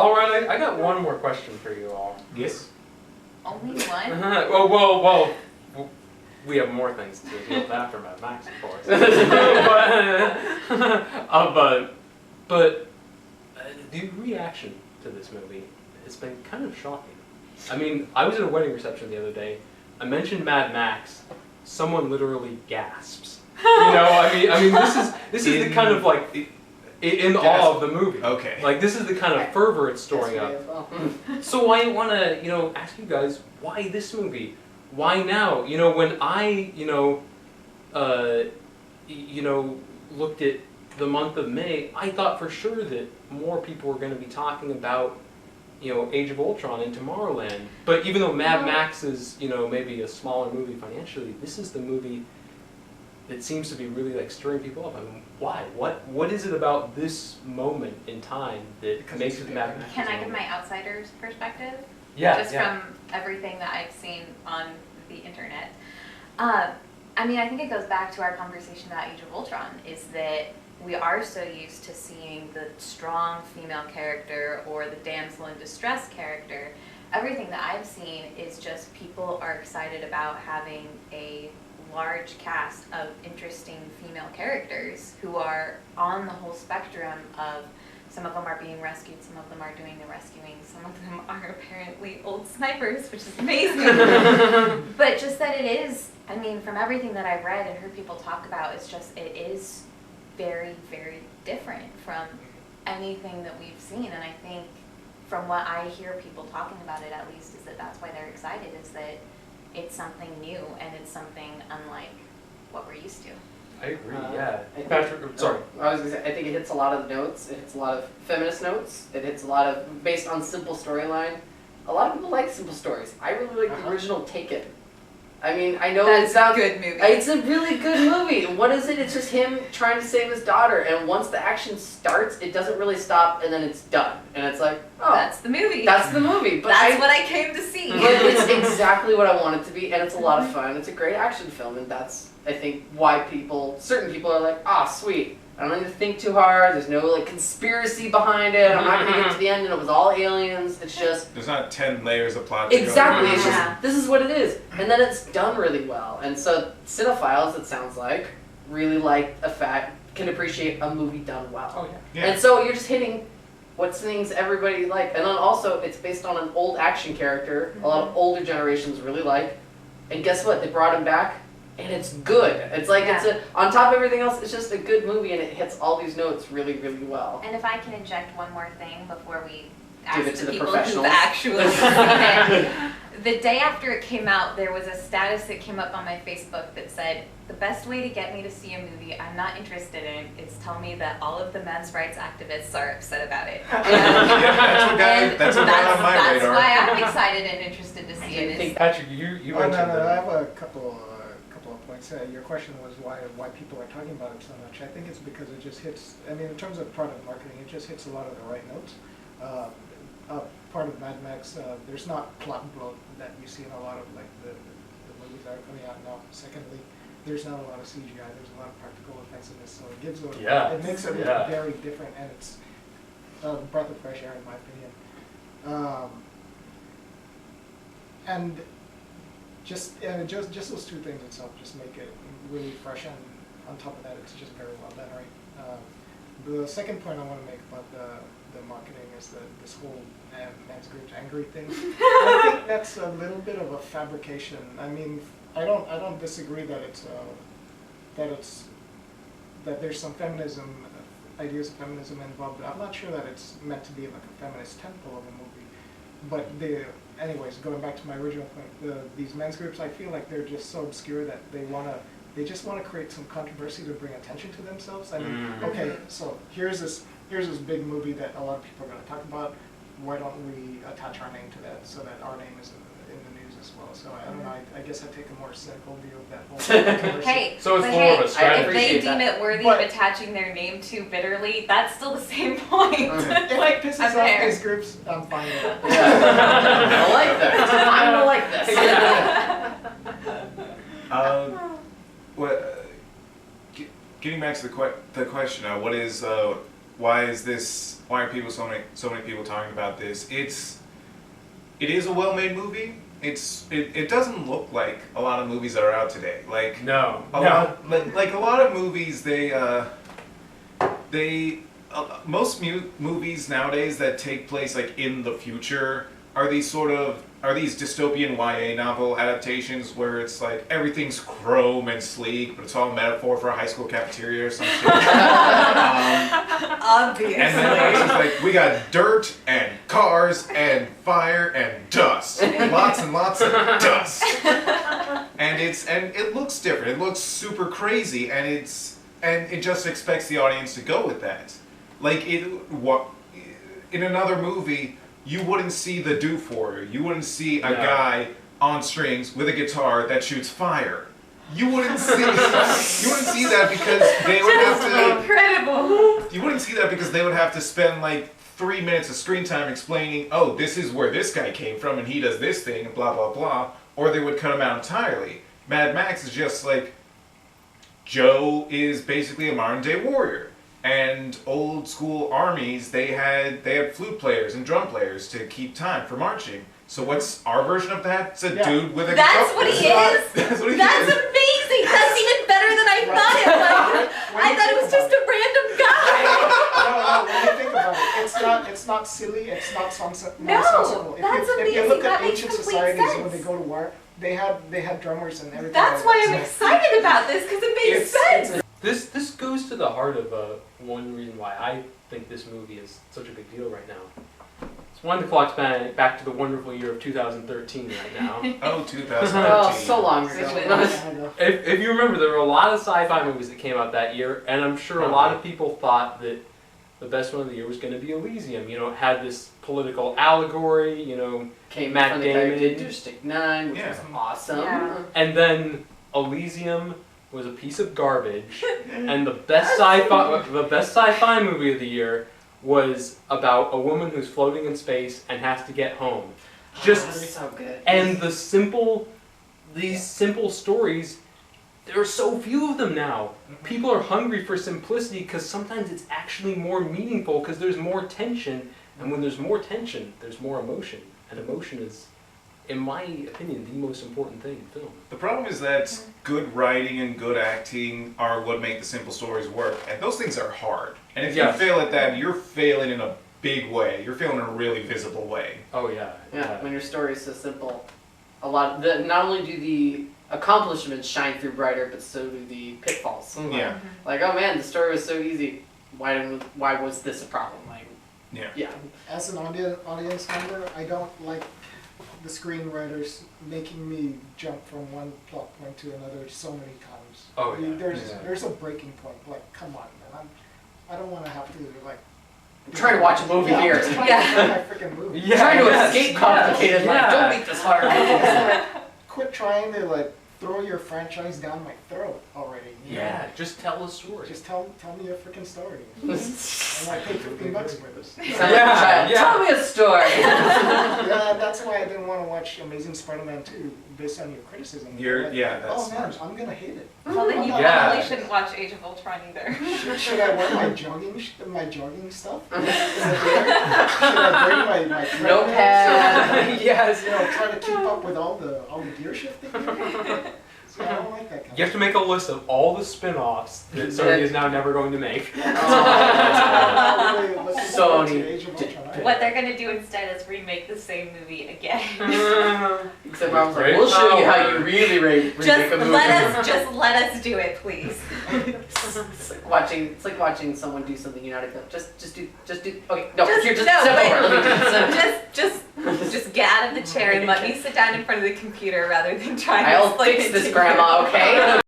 All right, I got one more question for you all. Yes. Only one? Well, we have more things to deal with after Mad Max, of course. but the reaction to this movie has been kind of shocking. I mean, I was at a wedding reception the other day. I mentioned Mad Max. Someone literally gasps. I mean, this is the kind of like in awe of the movie. Okay. Like this is the kind of fervor it's storing up. So I want to ask you guys, why this movie? Why now? When I looked at the month of May, I thought for sure that more people were going to be talking about Age of Ultron and Tomorrowland. But even though Mad Max is maybe a smaller movie financially, this is the movie that seems to be really like stirring people up. I mean, why? What is it about this moment in time that makes it Mad Max? Can I give my outsider's perspective? Yeah. Just from everything that I've seen on the internet. I mean, I think it goes back to our conversation about Age of Ultron, is that we are so used to seeing the strong female character or the damsel in distress character. Everything that I've seen is just people are excited about having a large cast of interesting female characters who are on the whole spectrum of, some of them are being rescued, some of them are doing the rescuing, some of them are apparently old snipers, which is amazing. But just that it is, I mean, from everything that I've read and heard people talk about, it is very, very different from anything that we've seen. And I think from what I hear people talking about it, at least, is that that's why they're excited, is that it's something new and it's something unlike what we're used to. I agree, yeah. Patrick, sorry. I was gonna say, I think it hits a lot of the notes. It hits a lot of feminist notes. It hits a lot of, based on simple storyline. A lot of people like simple stories. I really like the original Taken. I mean, I know That's it sounds a good movie. It's a really good movie. What is it? It's just him trying to save his daughter, and once the action starts, it doesn't really stop, and then it's done. And it's like, oh, That's the movie. that's the movie. But That's what I came to see. but it's exactly what I want it to be, and it's a lot of fun. It's a great action film, and that's, I think, why certain people are like, ah, sweet. I don't need to think too hard. There's no like conspiracy behind it. I'm not gonna get to the end and it was all aliens. It's just There's not 10 layers of plot to go exactly. through. It's just this is what it is, and then it's done really well. And so cinephiles, it sounds like, really like can appreciate a movie done well. Oh yeah. And so you're just hitting what things everybody like, and then also it's based on an old action character. A lot of older generations really like, and guess what? They brought him back. And it's good. It's like on top of everything else, it's just a good movie, and it hits all these notes really, really well. And if I can inject one more thing before we Give ask it to the people who've professionals. actually seen it. The day after it came out, there was a status that came up on my Facebook that said, the best way to get me to see a movie I'm not interested in is tell me that all of the men's rights activists are upset about it. That's what got on my That's radar. why I'm excited and interested to see it. Patrick, you No, mentioned I that. have a couple of points. Your question was why people are talking about it so much. I think it's because it just hits, I mean, in terms of product marketing, it just hits a lot of the right notes. Part of Mad Max, there's not plot bloat that you see in a lot of like the movies that are coming out now. Secondly, there's not a lot of CGI. There's a lot of practical effects in this, so it gives it makes it very different, and it's a breath of fresh air in my opinion. And just those two things itself just make it really fresh, and on top of that, it's just very well done, right? The second point I want to make about the marketing is that this whole men's groups angry thing. I think that's a little bit of a fabrication. I mean, I don't disagree that that there's some feminism, ideas of feminism involved, but I'm not sure that it's meant to be like a feminist temple of a movie. But anyways, going back to my original point, these men's groups, I feel like they're just so obscure that they just want to create some controversy to bring attention to themselves. I mean, okay, so here's this big movie that a lot of people are going to talk about. Why don't we attach our name to that so that our name is in the news as well? So I don't know. I guess I take a more cynical view of that whole controversy. Hey, So it's but more hey, of a strategy. if they appreciate deem that. it worthy But- of attaching their name to bitterly, that's still the same point. If it pisses I'm off there. these groups, I'm fine with that. Yeah. I like that. I'm gonna like this. Getting back to the question, what is why are people so many people talking about this? It is a well-made movie. It doesn't look like a lot of movies that are out today. Like No. like a lot of movies, most movies nowadays that take place like in the future are these dystopian YA novel adaptations where it's like everything's chrome and sleek, but it's all a metaphor for a high school cafeteria or some shit. Obviously. And then it's just like, we got dirt and cars and fire and dust. Lots and lots of dust. And it looks different. It looks super crazy, and it just expects the audience to go with that. Like in another movie, you wouldn't see the doof warrior. You wouldn't see a guy on strings with a guitar that shoots fire. You wouldn't see that because they would have to. Incredible. You wouldn't see that because they would have to spend like 3 minutes of screen time explaining, oh, this is where this guy came from and he does this thing and blah blah blah, or they would cut him out entirely. Mad Max is just like, Joe is basically a modern day warrior. And old school armies, they had flute players and drum players to keep time for marching. So what's our version of that? It's a dude with a guitar. That's what he is? That's what he That's is. amazing. That's even better than I thought it was. I thought it was just a random guy. No, when you think about it, it's not silly, it's not No, nonsensical. that's If you amazing. look That at makes ancient complete societies sense. when they go to war, they had drummers and everything. That's why I'm excited about this, because it makes sense. This goes to the heart of one reason why I think this movie is such a big deal right now. It's wind the clock's back to the wonderful year of 2013 right now. Oh, 2013. Oh, so long ago. If you remember, there were a lot of sci-fi movies that came out that year, and I'm sure a lot of people thought that the best one of the year was going to be Elysium. You know, it had this political allegory, you know, Came Matt from the guy who Damon. did District 9, which Yeah. was awesome. Yeah. and then Elysium was a piece of garbage, and the best sci-fi movie of the year was about a woman who's floating in space and has to get home. Just so good. and these simple stories, there are so few of them now. People are hungry for simplicity because sometimes it's actually more meaningful because there's more tension, and when there's more tension, there's more emotion, and emotion is, in my opinion, the most important thing in film. The problem is that good writing and good acting are what make the simple stories work, and those things are hard. And if you fail at that, you're failing in a big way. You're failing in a really visible way. Oh yeah. Yeah, when your story is so simple, not only do the accomplishments shine through brighter, but so do the pitfalls. Yeah. Like, oh man, the story was so easy. Why was this a problem? Like, yeah. As an audience member, I don't like the screenwriters making me jump from one plot point to another so many times. Oh, yeah. There's a breaking point. Like, come on, man. I don't want to have to like. I'm trying to watch a movie here. I'm just trying to enjoy my freaking movie. Yeah. Trying to Yes, escape yes, complicated life. yeah. Don't make this hard. It's like, quit trying to like throw your franchise down my throat already. you know? Yeah, just tell a story. Just tell me a freaking story. And I paid $15 for this. Yeah. Tell me a story. Yeah, that's why I didn't want to watch Amazing Spider-Man 2 based on your criticism. Like, that's. oh man, I'm gonna hate it. Well, then you Yeah. probably shouldn't watch Age of Ultron either. Should I wear my jogging stuff? In the there? Should I bring my Notepad. Yes. You know, try to keep up with all the gear shifting? So I don't like that kind You have to make a list of all the spin-offs that Sony is now never going to make. Sony. What they're gonna do instead is remake the same movie again. Except I was like, Great we'll show you how power. you really remake a movie. Let us do it, please. It's like watching someone do something you're not a just do. Okay, no, Just- here, just no, step wait. over. Let me do this. Just get out of the chair and let me sit down in front of the computer rather than try and I'll explain fix it this, to Grandma. you. Okay.